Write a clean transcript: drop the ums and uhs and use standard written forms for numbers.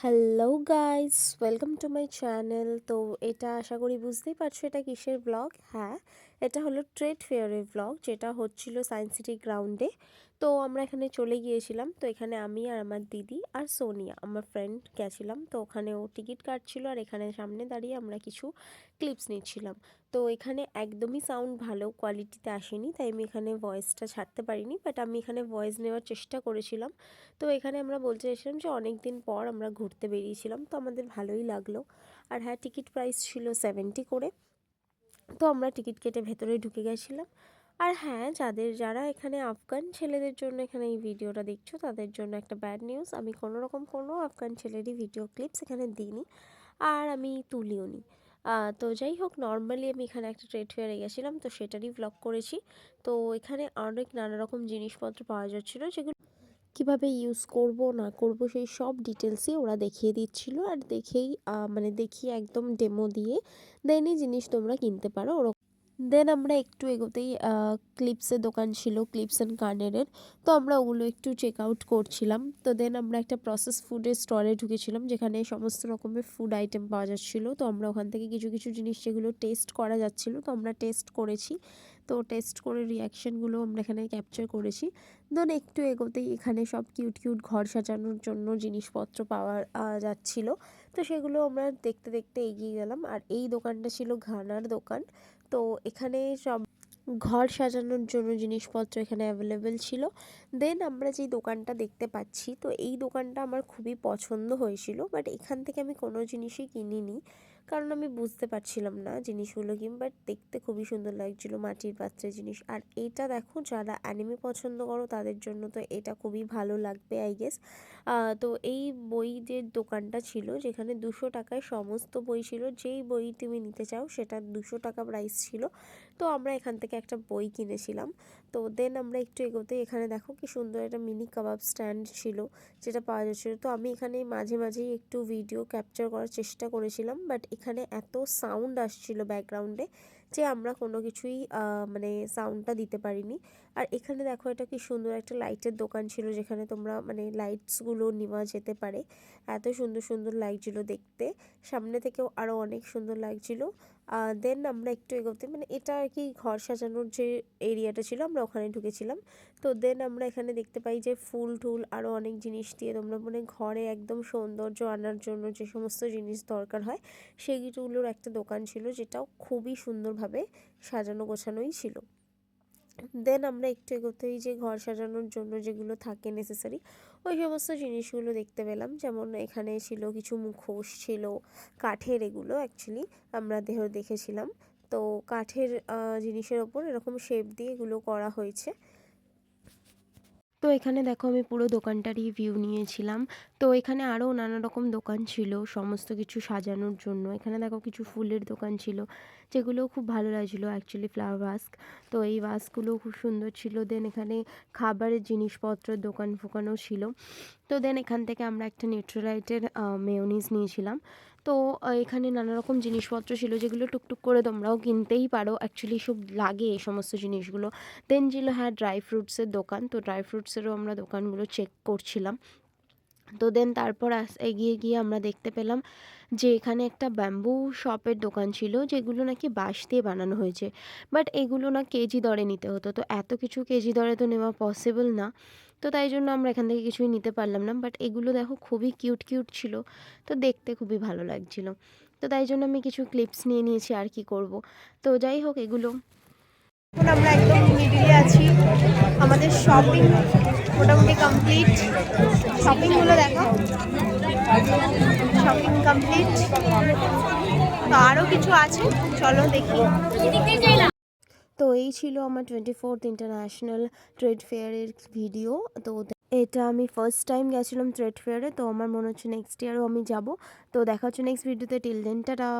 Hello guys, welcome to my channel. তো এটা আশা করি বুঝতেই পারছো এটা কিসের ব্লগ। হ্যাঁ, এটা হলো ট্রেড ফেয়ারের ব্লগ, যেটা হচ্ছিল সায়েন্স সিটি গ্রাউন্ডে। তো আমরা এখানে চলে গিয়েছিলাম। তো এখানে আমি আর আমার দিদি আর সোনিয়া আমার ফ্রেন্ড গেছিলাম। তো ওখানে ও টিকিট কাটছিল আর এখানে সামনে দাঁড়িয়ে আমরা কিছু ক্লিপস নিচ্ছিলাম। তো এখানে একদমই সাউন্ড ভালো কোয়ালিটিতে আসেনি, তাই আমি এখানে ভয়েসটা ছাড়তে পারিনি, বাট আমি এখানে ভয়েস নেওয়ার চেষ্টা করেছিলাম। তো এখানে আমরা বলতে চাইছিলাম যে অনেক দিন পর আমরা ঘুরতে বেরিয়েছিলাম, তো আমাদের ভালোই লাগলো। আর হ্যাঁ, টিকিট প্রাইস ছিল 70 করে। তো আমরা টিকিট কেটে ভেতরে ঢুকে গেছিলাম। আর হ্যাঁ, যারা এখানে আফগান ছেলেদের জন্য এখানে এই ভিডিওটা দেখছো, তাদের জন্য একটা ব্যাড নিউজ, আমি কোনো আফগান ছেলেরই ভিডিও ক্লিপস এখানে দিইনি, আর আমি তুলিও নি। তো যাই হোক, নর্মালি আমি এখানে একটা ট্রেড ফেয়ারে গেছিলাম, তো সেটারই ব্লগ করেছি। তো এখানে অনেক নানা রকম জিনিসপত্র পাওয়া যাচ্ছিলো, যেগুলো কিভাবে ইউজ করব না করব সেই সব ডিটেলসই ওরা দেখিয়ে দিচ্ছিল, আর দেখেই মানে দেখিয়ে একদম ডেমো দিয়ে দেন এই জিনিস তোমরা কিনতে পারো ওরকম। দেন আমরা একটু এগোতেই ক্লিপসের দোকান ছিল, ক্লিপস অ্যান্ড কার্নেরের। তো আমরা ওগুলো একটু চেক আউট করছিলাম। তো দেন আমরা একটা প্রসেস ফুডের স্টলে ঢুকেছিলাম, যেখানে সমস্ত রকমের ফুড আইটেম পাওয়া যাচ্ছিলো। তো আমরা ওখান থেকে কিছু কিছু জিনিস যেগুলো টেস্ট করা যাচ্ছিলো, তো আমরা টেস্ট করেছি। তো টেস্ট করে রিয়াকশানগুলো আমরা এখানে ক্যাপচার করেছি। দেন একটু এগোতেই এখানে সব কিউট কিউট ঘর সাজানোর জন্য জিনিসপত্র পাওয়া যাচ্ছিলো। তো সেগুলো আমরা দেখতে দেখতে এগিয়ে গেলাম। আর এই দোকানটা ছিল ঘানার দোকান। তো এখানে সব ঘর সাজানোর জন্য জিনিসপত্র এখানে অ্যাভেলেবেল ছিল। দেন আমরা যেই দোকানটা দেখতে পাচ্ছি, তো এই দোকানটা আমার খুবই পছন্দ হয়েছিল, বাট এখান থেকে আমি কোনো জিনিসই কিনিনি, কারণ আমি বুঝতে পারছিলাম না জিনিসগুলো কি। বাট দেখতে খুবই সুন্দর লাগছিল, মাটির পাত্রের জিনিস। আর এইটা দেখো, যারা অ্যানিমে পছন্দ করো তাদের জন্য তো এটা খুবই ভালো লাগবে আই গেস। তো এই বইদের দোকানটা ছিল, যেখানে 200 টাকায় সমস্ত বই ছিল। যেই বই তুমি নিতে চাও সেটা 200 টাকা প্রাইস ছিল। তো আমরা এখান থেকে একটা বই কিনেছিলাম। তো দেন আমরা একটু এগোতে এখানে দেখো কি সুন্দর একটা মিনি কাবাব স্ট্যান্ড ছিল, যেটা পাওয়া যাচ্ছিলো। তো আমি এখানে মাঝে মাঝেই একটু ভিডিও ক্যাপচার করার চেষ্টা করেছিলাম, বাট এখানে এত সাউন্ড আসছিল ব্যাকগ্রাউন্ডে যে আমরা কোনো কিছুই মানে সাউন্ডটা দিতে পারিনি। আর এখানে দেখো, এটা কি সুন্দর একটা লাইটের দোকান ছিল, যেখানে তোমরা মানে লাইটসগুলো নেওয়া যেতে পারে। এত সুন্দর সুন্দর লাগছিলো দেখতে, সামনে থেকেও আরও অনেক সুন্দর লাগছিলো। দেন আমরা একটু এগোতে, মানে এটা আর কি ঘর সাজানোর যে এরিয়াটা ছিল, আমরা ওখানে ঢুকেছিলাম। তো দেন আমরা এখানে দেখতে পাই যে ফুল টুল আরও অনেক জিনিস দিয়ে তোমরা মানে ঘরে একদম সৌন্দর্য আনার জন্য যে সমস্ত জিনিস দরকার হয়, সেইগুলোর একটা দোকান ছিল, যেটাও খুবই সুন্দরভাবে সাজানো গোছানোই ছিল। দেন আমরা একটু এগোতেই যে ঘর সাজানোর জন্য যেগুলো থাকে নেসেসারি, ওই সমস্ত জিনিসগুলো দেখতে পেলাম। যেমন এখানে ছিল কিছু মুখোশ ছিল, কাঠের, এগুলো অ্যাকচুয়ালি আমরা দেখেছিলাম। তো কাঠের জিনিসের ওপর এরকম শেপ দিয়ে এগুলো করা হয়েছে। তো এখানে দেখো, আমি পুরো দোকানটারই ভিউ নিয়েছিলাম। তো এখানে আরও নানা রকম দোকান ছিল সমস্ত কিছু সাজানোর জন্য। এখানে দেখো কিছু ফুলের দোকান ছিল, যেগুলো খুব ভালো লাগছিলো অ্যাকচুয়ালি, ফ্লাওয়ার ভাস্ক। তো এই ভাসগুলো খুব সুন্দর ছিল। দেন এখানে খাবারের জিনিসপত্রের দোকান ফোকানও ছিল। তো দেন এখান থেকে আমরা একটা নিউট্রালাইটের মেয়োনিজ নিয়েছিলাম। তো এখানে নানা রকম জিনিসপত্র ছিল, যেগুলো টুকটুক করে তোমরাও কিনতেই পারো, অ্যাকচুয়ালি সব লাগে এই সমস্ত জিনিসগুলো। দেন ছিল হ্যাঁ ড্রাই ফ্রুটসের দোকান। তো ড্রাই ফ্রুটসেরও আমরা দোকানগুলো চেক করছিলাম। তো দেন তারপর এগিয়ে গিয়ে আমরা দেখতে পেলাম যে এখানে একটা ব্যাম্বু শপের দোকান ছিল, যেগুলো নাকি বাঁশ দিয়ে বানানো হয়েছে। বাট এগুলো না কেজি দরে নিতে হতো, তো এত কিছু কেজি দরে তো নেওয়া পসিবল না। তো তাই জন্য আমরা এখান থেকে কিছুই নিতে পারলাম না। বাট এগুলো দেখো খুবই কিউট কিউট ছিল, তো দেখতে খুবই ভালো লাগছিল। তো তাই জন্য আমি কিছু ক্লিপস নিয়ে নিয়েছি, আর কি করব। তো যাই হোক, এগুলো এখন আমরা একদম মিডিলে আছি। আমাদের শপিং মোটামুটি কমপ্লিট। শপিংগুলো দেখো, শপিং কমপ্লিট। তো আরও কিছু আছে, চলো দেখি। তো এই ছিল আমার 24th ইন্টারন্যাশনাল ট্রেড ফেয়ারের ভিডিও। তো এটা আমি ফার্স্ট টাইম গেছিলাম ট্রেড ফেয়ারে। তো আমার মনে হচ্ছে নেক্সট ইয়ারও আমি যাব। তো দেখা হচ্ছে নেক্সট ভিডিওতে। Till then, tata.